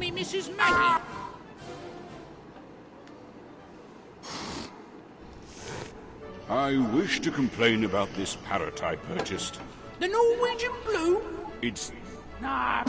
me Mrs. Maggie. I wish to complain about this parrot I purchased. The Norwegian blue? It's... Nah.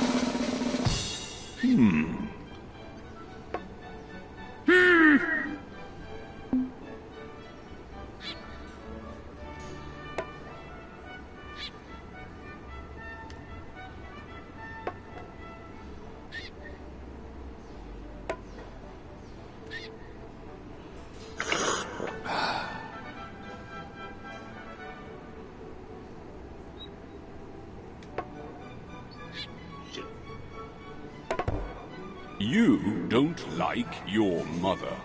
You don't like your mother.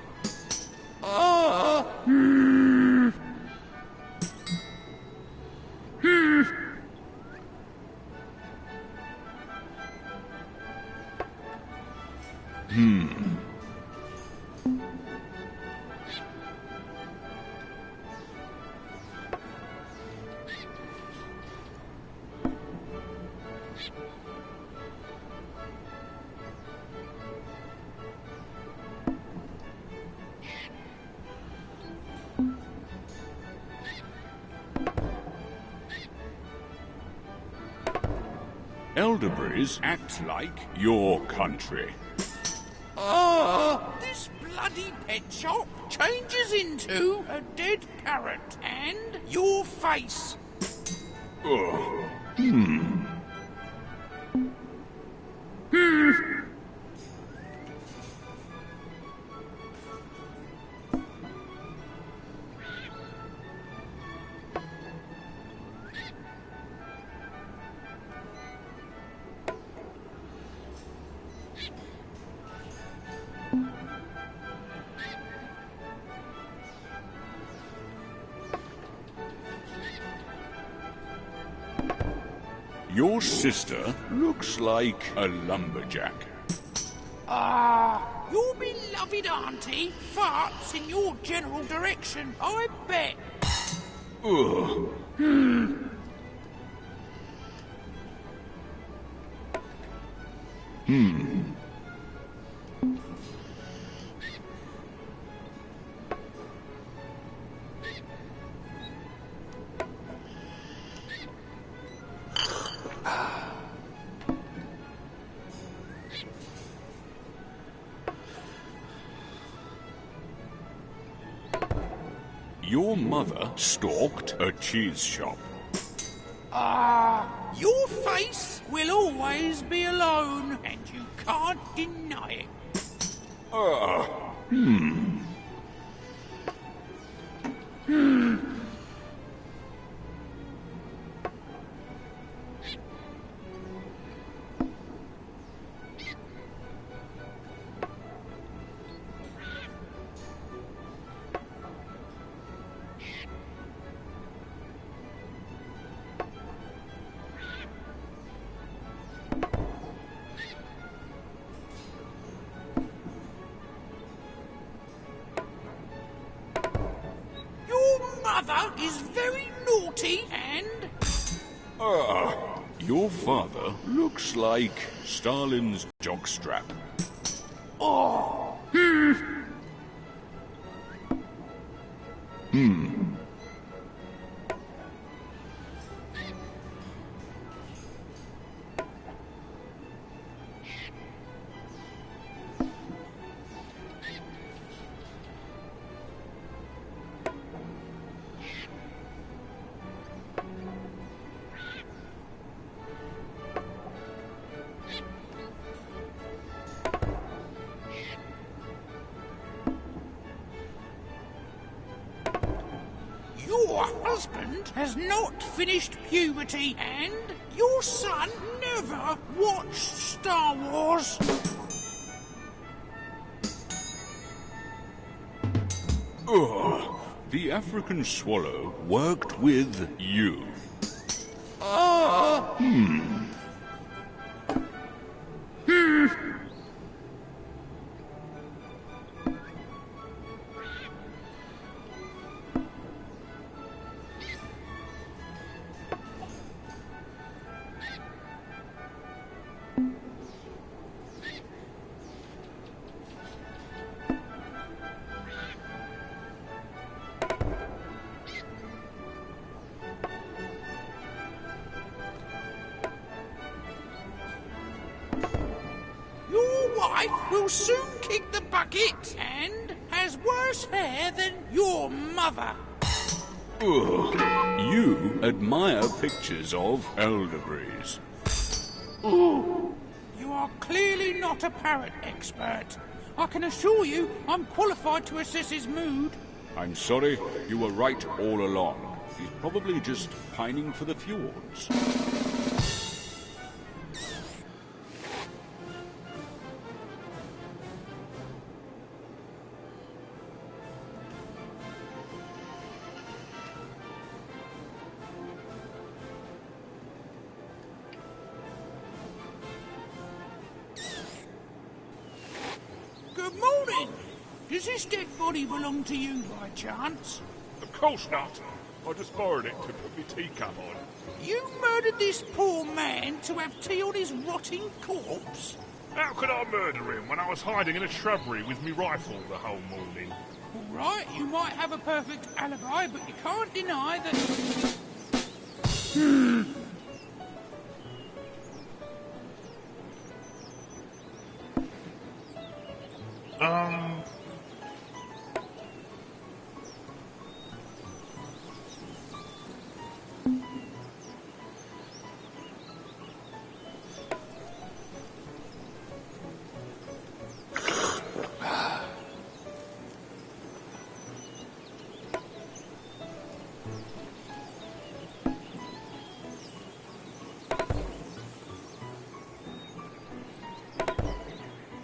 Elderberries act like your country. This bloody pet shop changes into a dead parrot and your face. Your sister looks like a lumberjack. Your beloved auntie farts in your general direction, I bet. Your mother stalked a cheese shop. Your face will always be alone, and you can't deny it. Mother is very naughty and... Your father looks like Stalin's jockstrap. Your husband has not finished puberty, and your son never watched Star Wars. The African swallow worked with you. wife will soon kick the bucket and has worse hair than your mother. Ugh. You admire pictures of elderberries. Ooh. You are clearly not a parrot expert. I can assure you I'm qualified to assess his mood. I'm sorry, you were right all along. He's probably just pining for the fjords. Good morning. Does this dead body belong to you by chance? Of course not. I just borrowed it to put my teacup on. You murdered this poor man to have tea on his rotting corpse? How could I murder him when I was hiding in a shrubbery with me rifle the whole morning? All right, you might have a perfect alibi, but you can't deny that...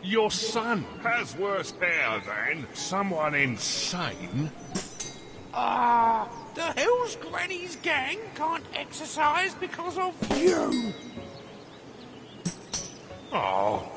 Your son has worse hair than someone insane? The Hell's Granny's gang can't exercise because of you. Oh,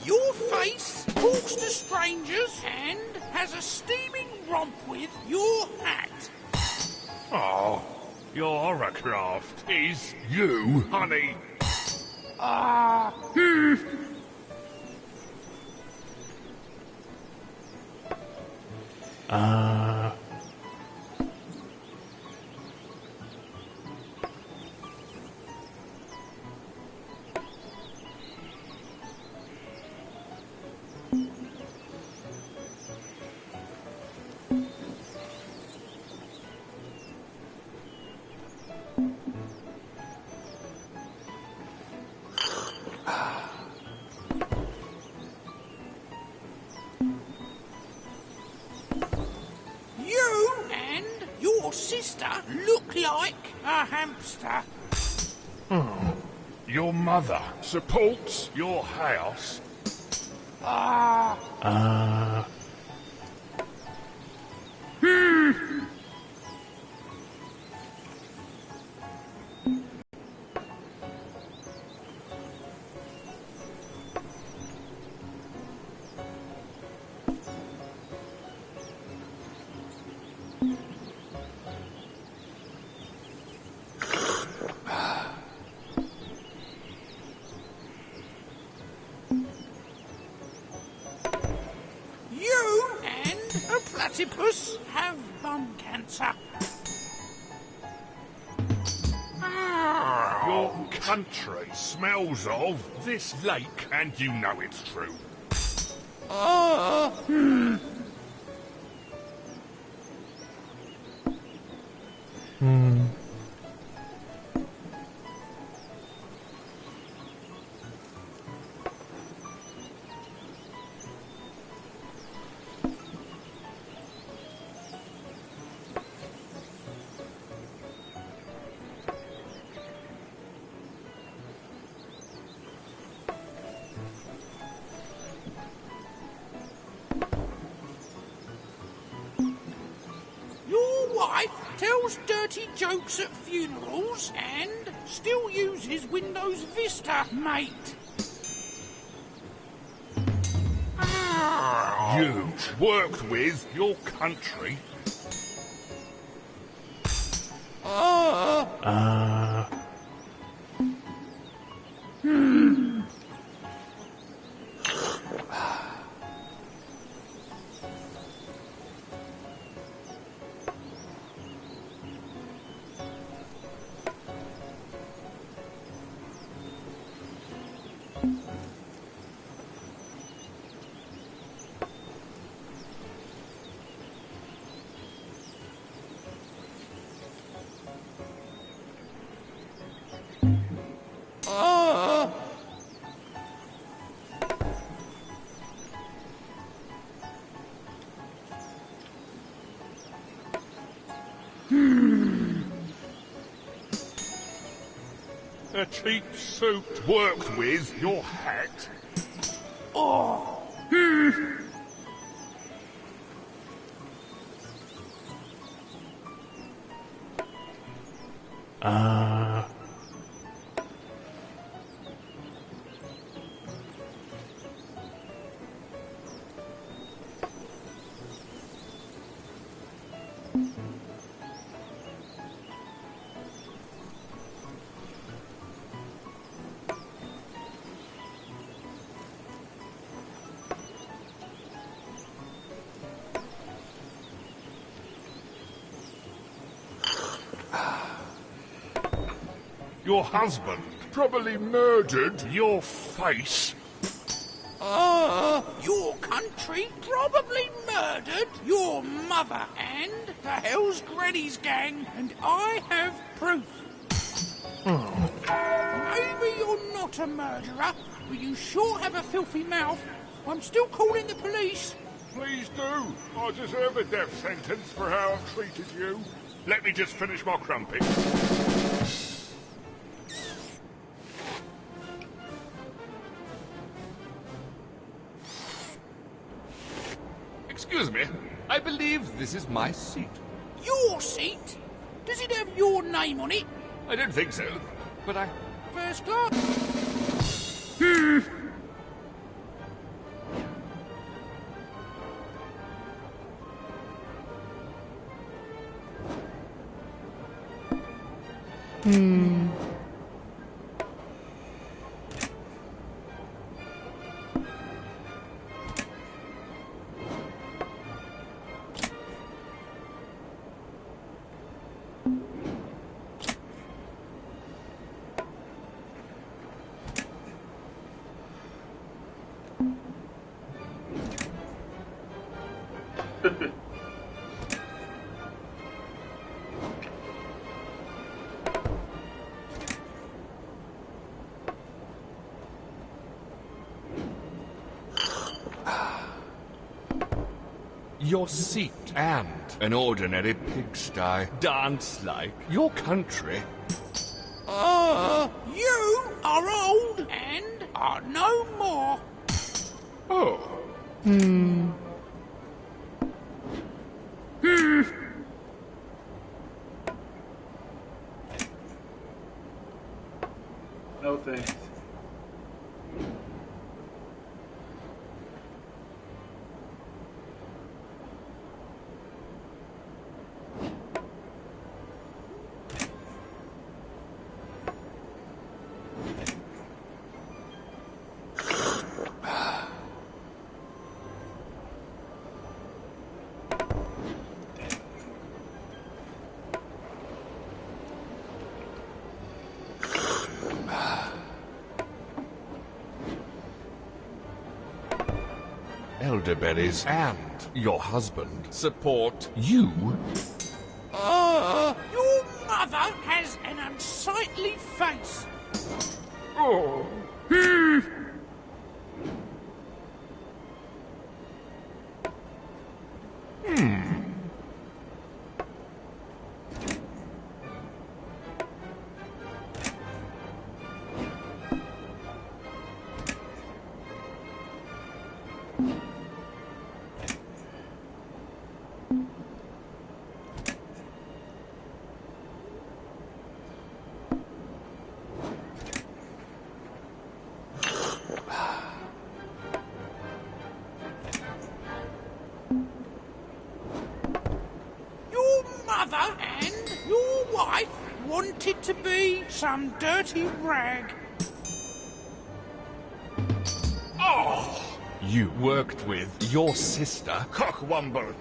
Your face talks to strangers and has a steaming romp with your hat. Oh, your horrorcraft is you, honey. You and your sister look like a hamster. Your mother supports your house? You and a platypus have bum cancer. Your country smells of this lake, and you know it's true. Your wife tells dirty jokes at funerals and still uses Windows Vista, mate. You worked with your country. A cheap suit worked with your hat. Your husband probably murdered your face. Your country probably murdered your mother and the Hell's Granny's gang, and I have proof. Maybe you're not a murderer, but you sure have a filthy mouth. I'm still calling the police. Please do. I deserve a death sentence for how I've treated you. Let me just finish my crumpet. Excuse me, I believe this is my seat. Your seat? Does it have your name on it? I don't think so, but I... First class? Your seat and an ordinary pigsty dance like your country. You are old and are no more. Oh. No thanks. Elderberries and your husband support you. Your mother has an unsightly face. Oh. wife wanted to be some dirty rag. Oh! You worked with your sister. Cockwomble!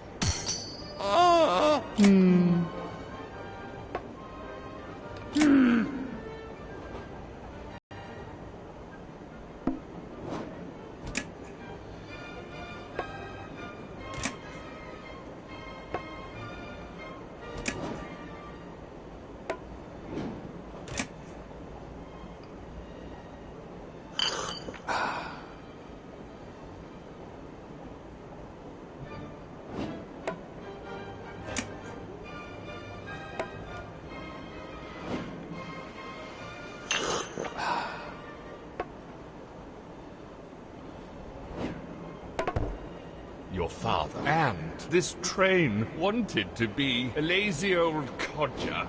Your father and this train wanted to be a lazy old codger.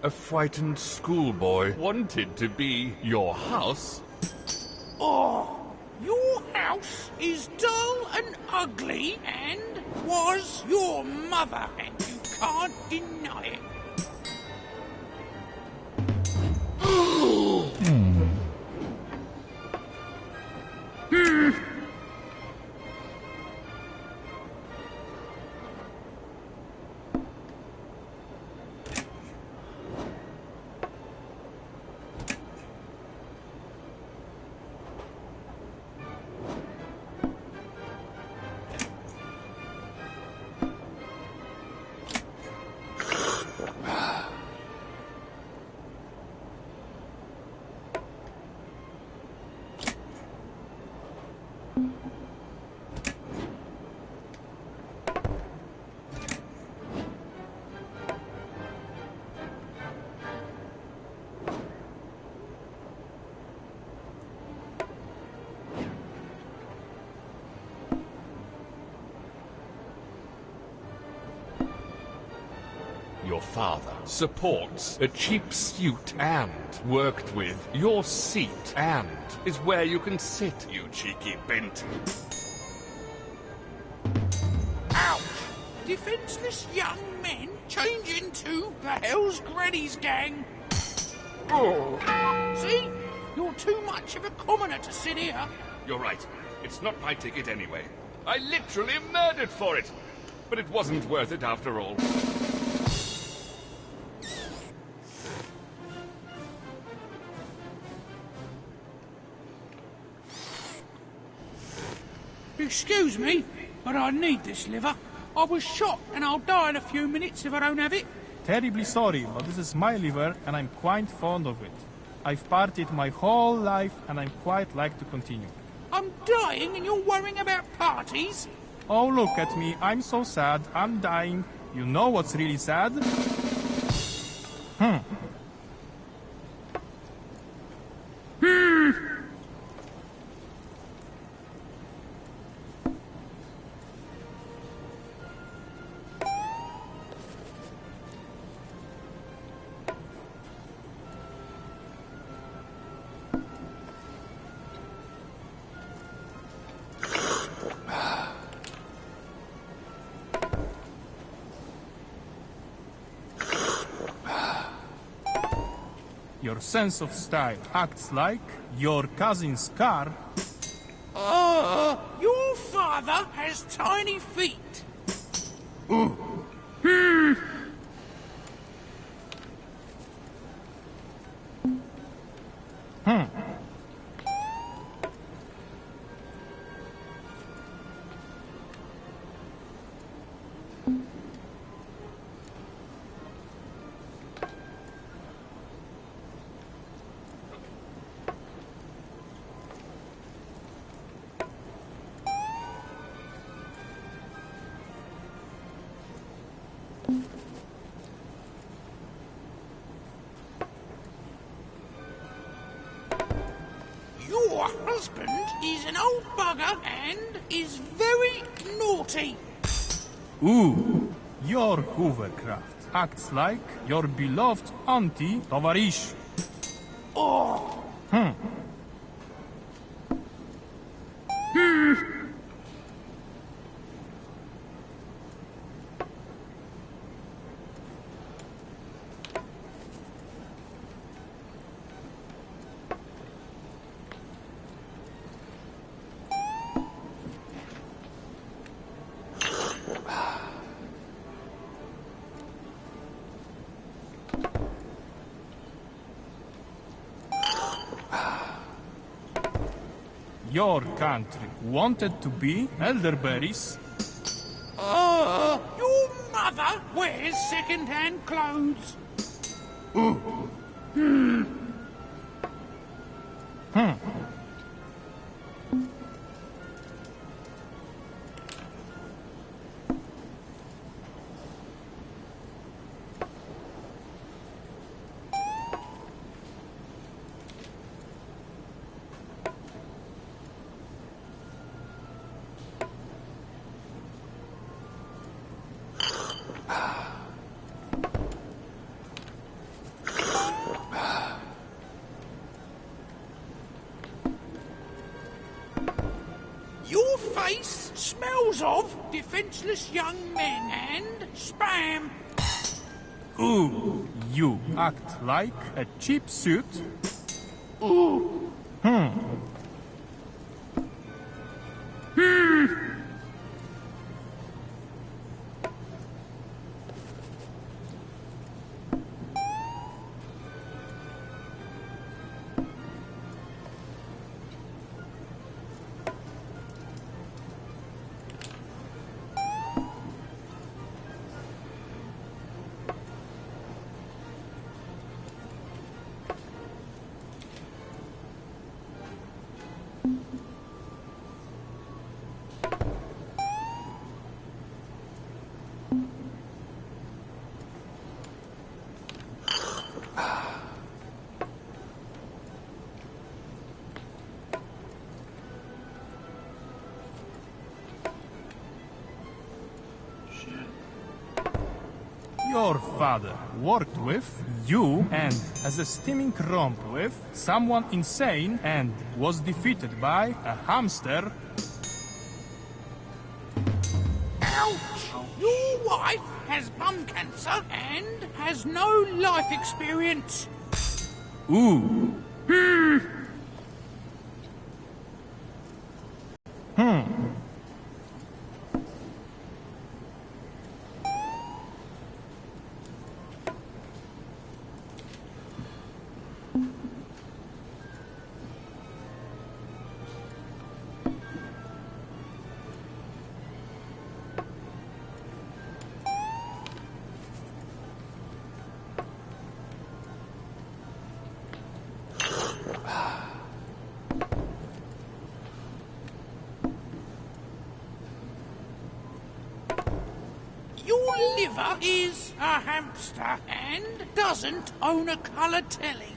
A frightened schoolboy wanted to be your house. Oh, your house is dull and ugly and was your mother, and you can't deny it. Your father supports a cheap suit and worked with your seat and is where you can sit, you cheeky bent. Ouch! Defenseless young men change into the Hell's Granny's gang. Oh! See? You're too much of a commoner to sit here. You're right. It's not my ticket anyway. I literally murdered for it. But it wasn't worth it after all. Excuse me, but I need this liver. I was shot and I'll die in a few minutes if I don't have it. Terribly sorry, but this is my liver and I'm quite fond of it. I've partied my whole life and I'm quite like to continue. I'm dying and you're worrying about parties? Oh, look at me. I'm so sad. I'm dying. You know what's really sad? Your sense of style acts like your cousin's car. Your father has tiny feet. husband is an old bugger and is very naughty. Ooh, your Hoovercraft acts like your beloved auntie Tovarish. Oh, Your country wanted to be elderberries. your mother wears second-hand clothes. Your face smells of defenseless young men and spam. Ooh, you act like a cheap suit. Your father worked with you and has a steaming romp with someone insane and was defeated by a hamster. Ouch! Your wife has bum cancer and has no life experience. Ooh. Your liver is a hamster and doesn't own a colour telly.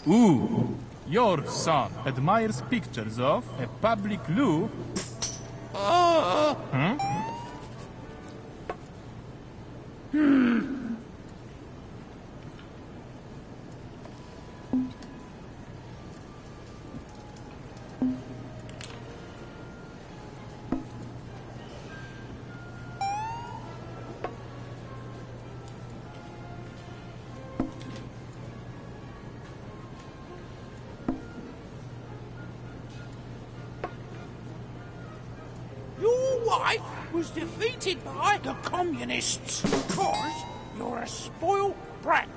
Ooh. Your son admires pictures of a public loo. Your wife was defeated by the communists because you're a spoiled brat.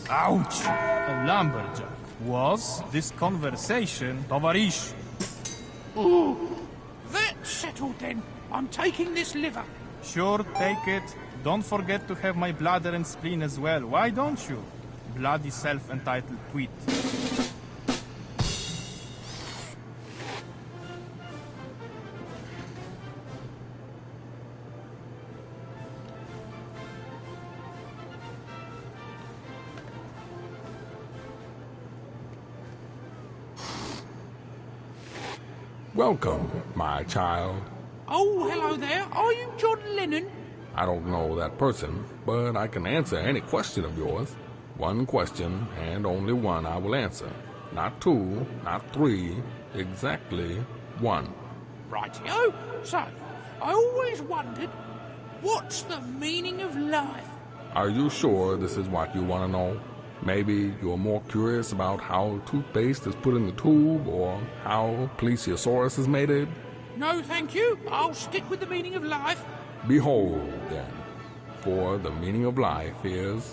Ouch! A lumberjack. Was this conversation Tovarish? Ooh, that's settled then. I'm taking this liver. Sure, take it. Don't forget to have my bladder and spleen as well. Why don't you? Bloody self-entitled tweet. Welcome, my child. Oh, hello there. Are you John Lennon? I don't know that person, but I can answer any question of yours. One question, and only one I will answer. Not two, not three, exactly one. Rightio. So, I always wondered, what's the meaning of life? Are you sure this is what you want to know? Maybe you're more curious about how toothpaste is put in the tube or how plesiosaurus is mated? No, thank you. I'll stick with the meaning of life. Behold, then, for the meaning of life is...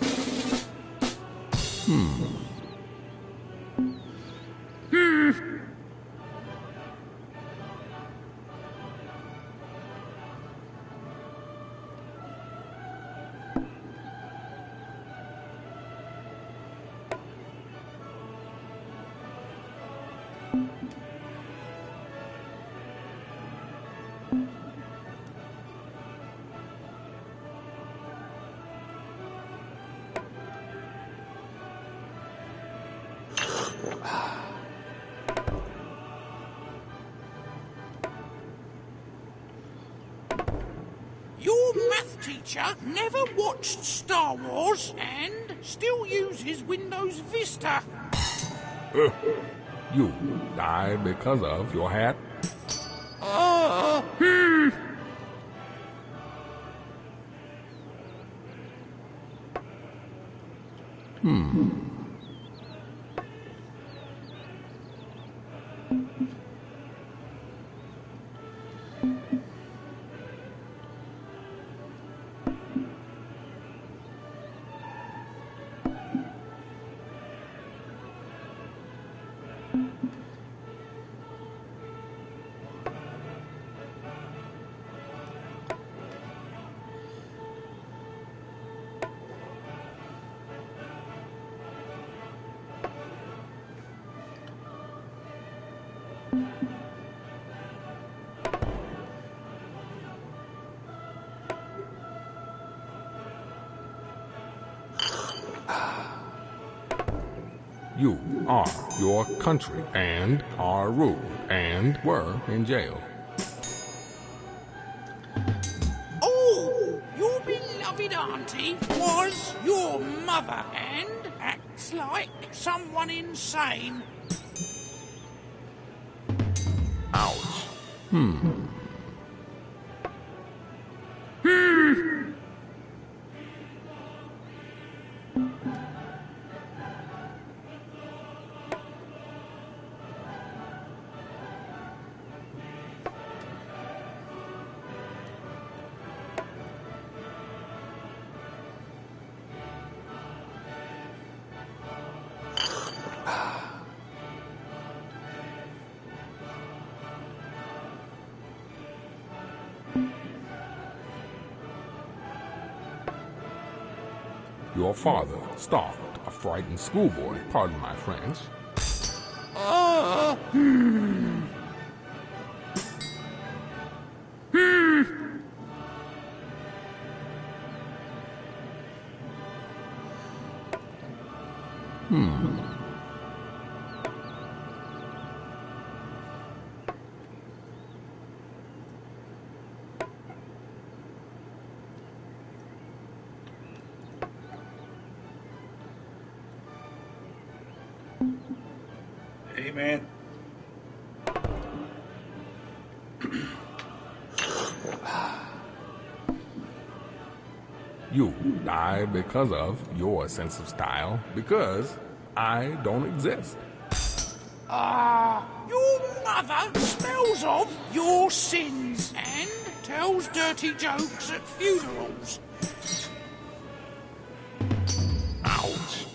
Your math teacher never watched Star Wars and still uses Windows Vista. You died because of your hat? You are your country and are ruled and were in jail. Oh, your beloved auntie was your mother and acts like someone insane. Ouch. Your father stalked a frightened schoolboy, pardon my French. Hey, man. You died because of your sense of style, because I don't exist. Your mother smells of your sins and tells dirty jokes at funerals. Ouch.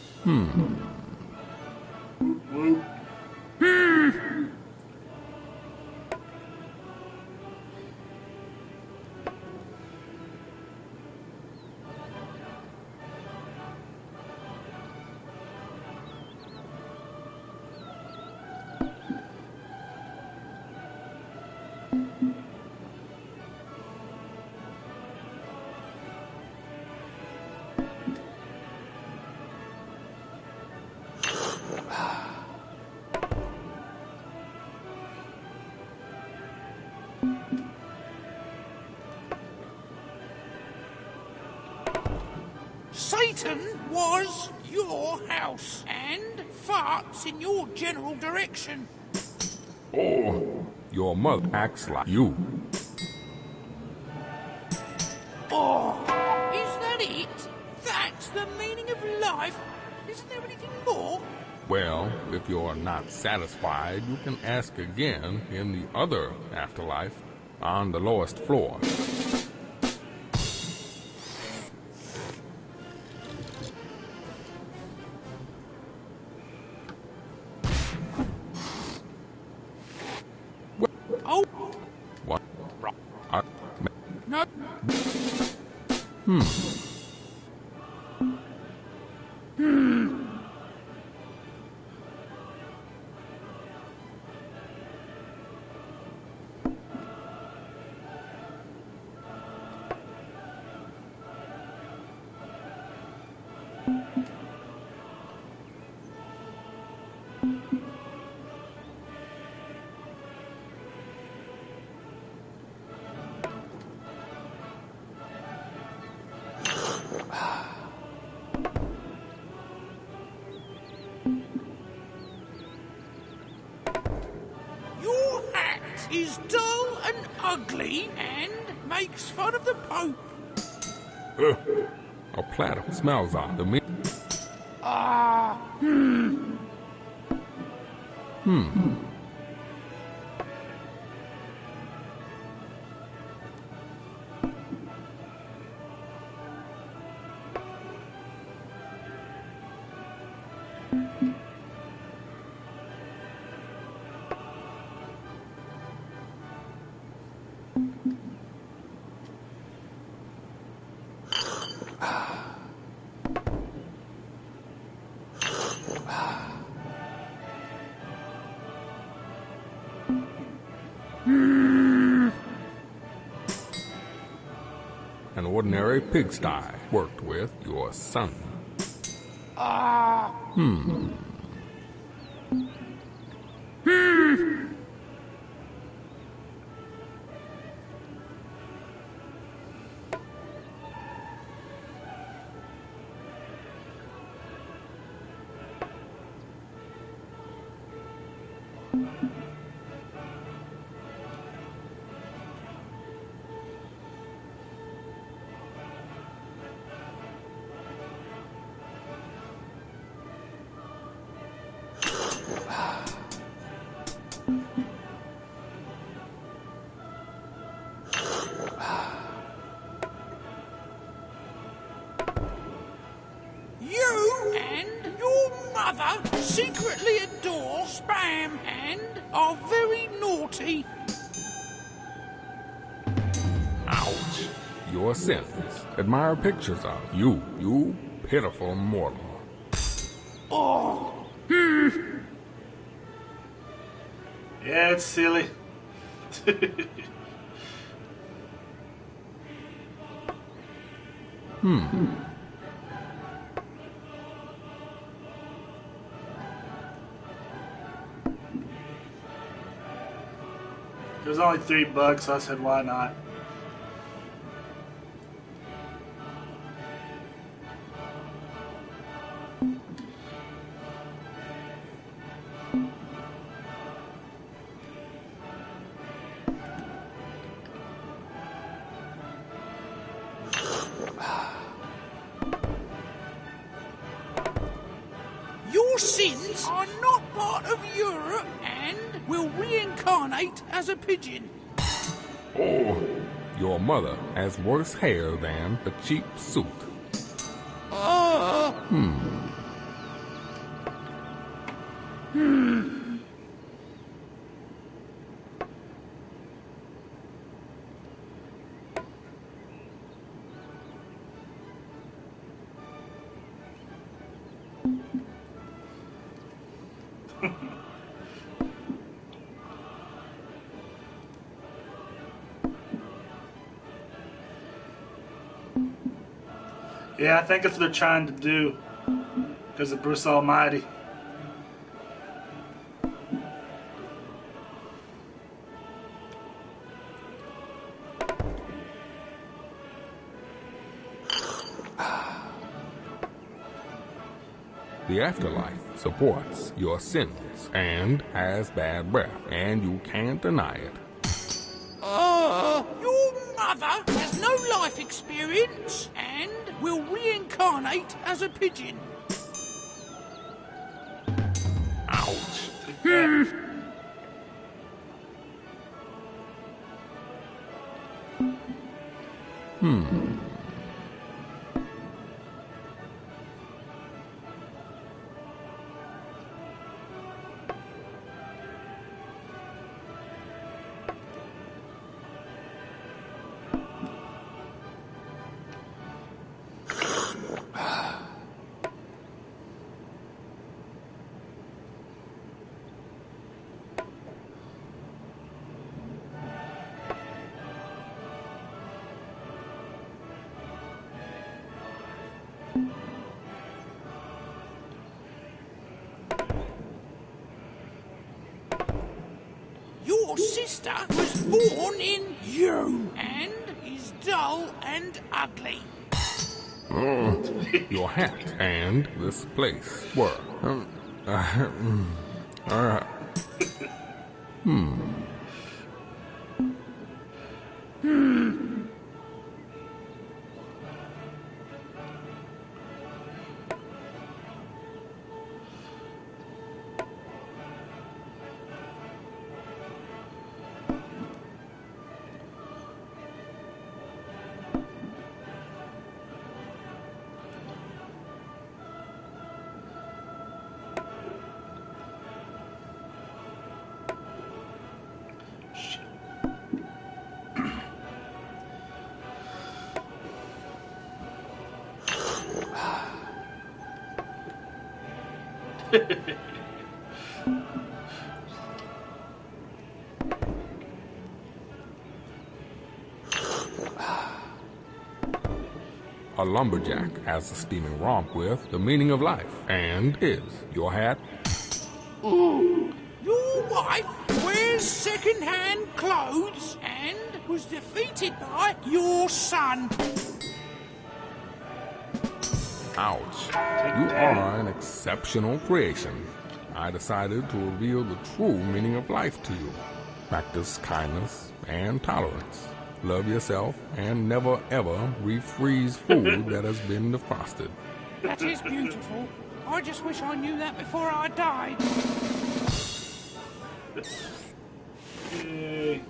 Satan was your house and farts in your general direction. Oh, your mother acts like you. Oh, is that it? That's the meaning of life? Isn't there anything more? Well, if you're not satisfied, you can ask again in the other afterlife on the lowest floor. Oh, What? no. Your hat is dull and ugly and makes fun of the Pope. A platter smells off the meat. An ordinary pigsty worked with your son. You and your mother secretly adore spam and are very naughty. Ouch. Your sins. Admire pictures of you, you pitiful mortal. Oh, Yeah, it's silly. It was only $3, so I said, why not? your sins are not part of Europe and will reincarnate as a pigeon. Oh, your mother has worse hair than a cheap suit. Yeah, I think that's what they're trying to do because of Bruce Almighty. The afterlife supports your sins and has bad breath, and you can't deny it. Your mother has no life experience and will reincarnate as a pigeon. Ouch. Your sister was born in you and is dull and ugly. Your hat and this place were. A lumberjack has a steaming romp with the meaning of life, and is your hat. Your wife wears second-hand clothes and was defeated by your son. Ouch. You are an exceptional creation. I decided to reveal the true meaning of life to you. Practice kindness and tolerance. Love yourself and never ever refreeze food that has been defrosted. That is beautiful. I just wish I knew that before I died. Yay.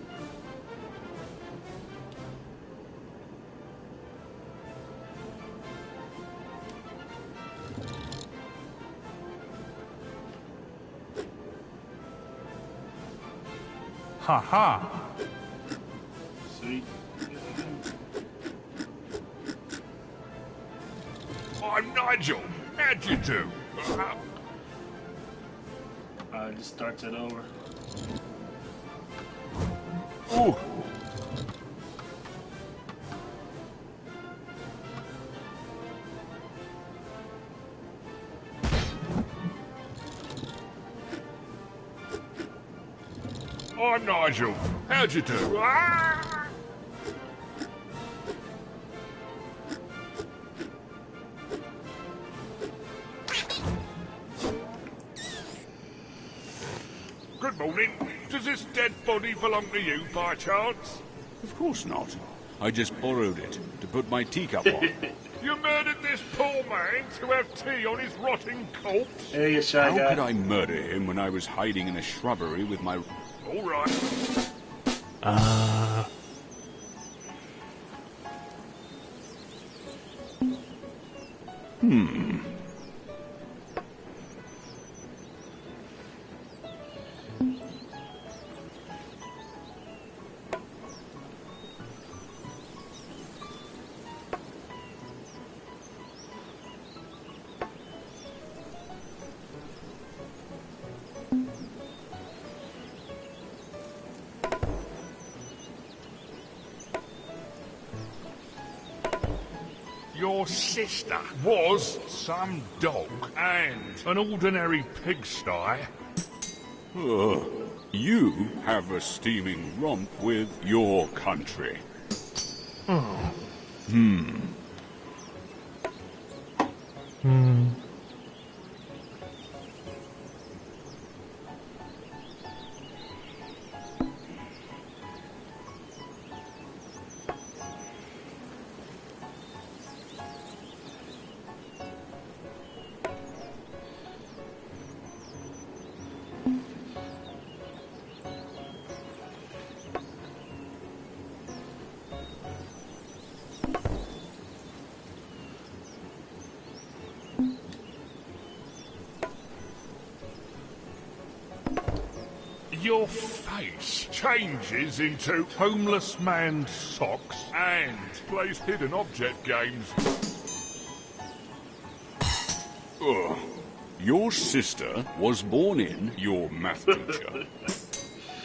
Ha ha. Sweet. I'm Nigel. How'd you do? It just starts it over. Ooh. I'm Nigel. How'd you do? Ah! Good morning. Does this dead body belong to you by chance? Of course not. I just borrowed it to put my teacup on. You murdered this poor man to have tea on his rotting corpse? Hey, you shy How guy. could I murder him when I was hiding in a shrubbery with my... All right. Your sister was some dog and an ordinary pigsty. You have a steaming romp with your country. Your face changes into homeless man's socks and plays hidden object games. Ugh. Your sister was born in your math teacher.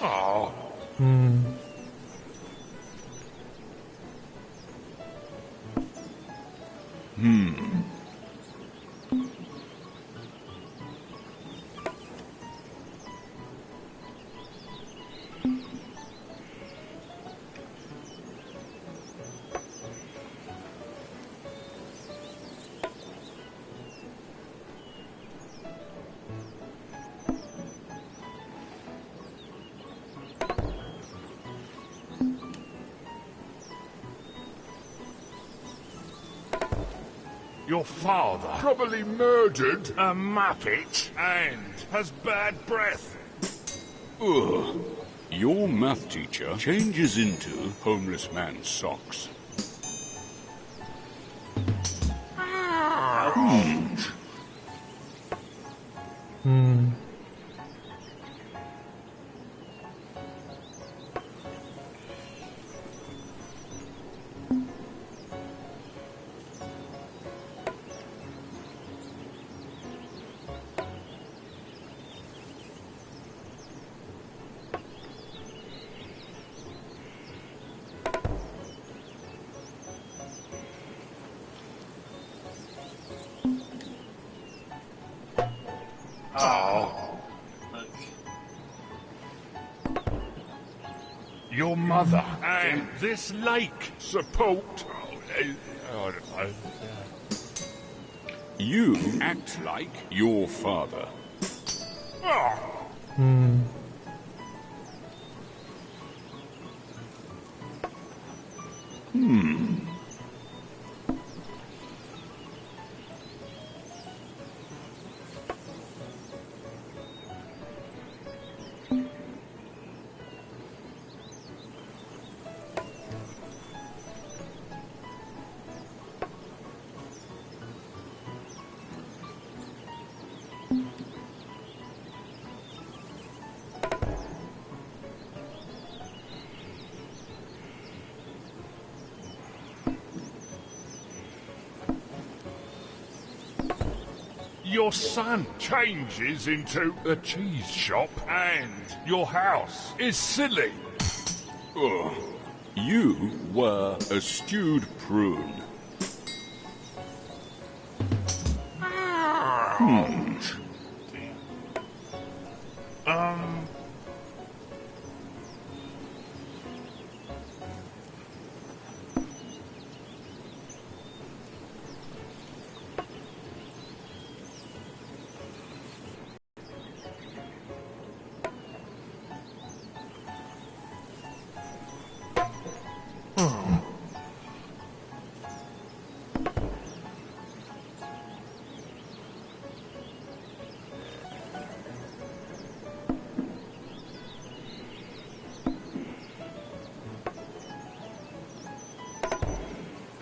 Oh, your father probably murdered a muppet and has bad breath. Ugh. Your math teacher changes into homeless man's socks. Your mother and this lake support. I don't know. You act like your father. Oh. Your son changes into a cheese shop and your house is silly. Ugh. You were a stewed prune.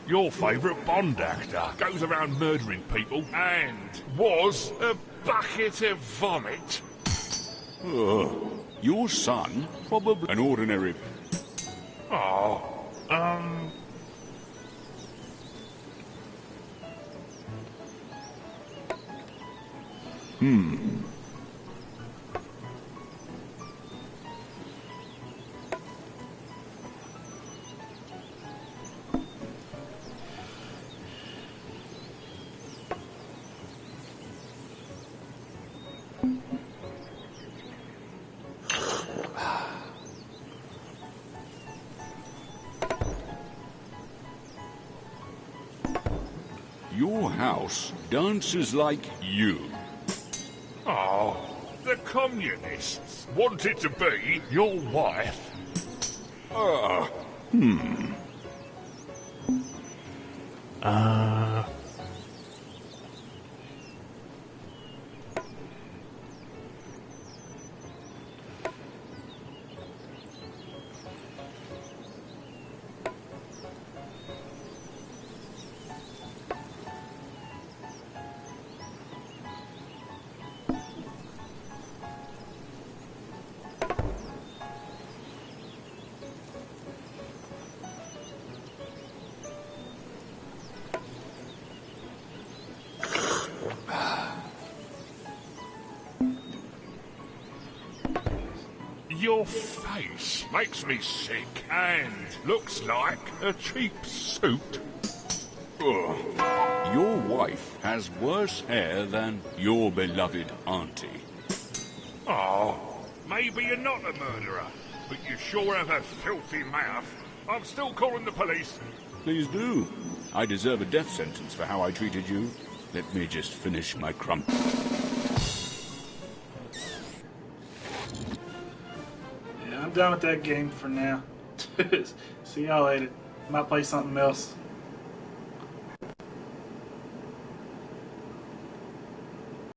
Your favourite Bond actor goes around murdering people and was a bucket of vomit. Ugh. Your son, probably an ordinary... Oh, Your house dances like you. Oh, the communists wanted to be your wife. Your face makes me sick and looks like a cheap suit. Ugh. Your wife has worse hair than your beloved auntie. Oh, maybe you're not a murderer, but you sure have a filthy mouth. I'm still calling the police. Please do. I deserve a death sentence for how I treated you. Let me just finish my crump. Yeah, I'm done with that game for now. See y'all later. Might play something else.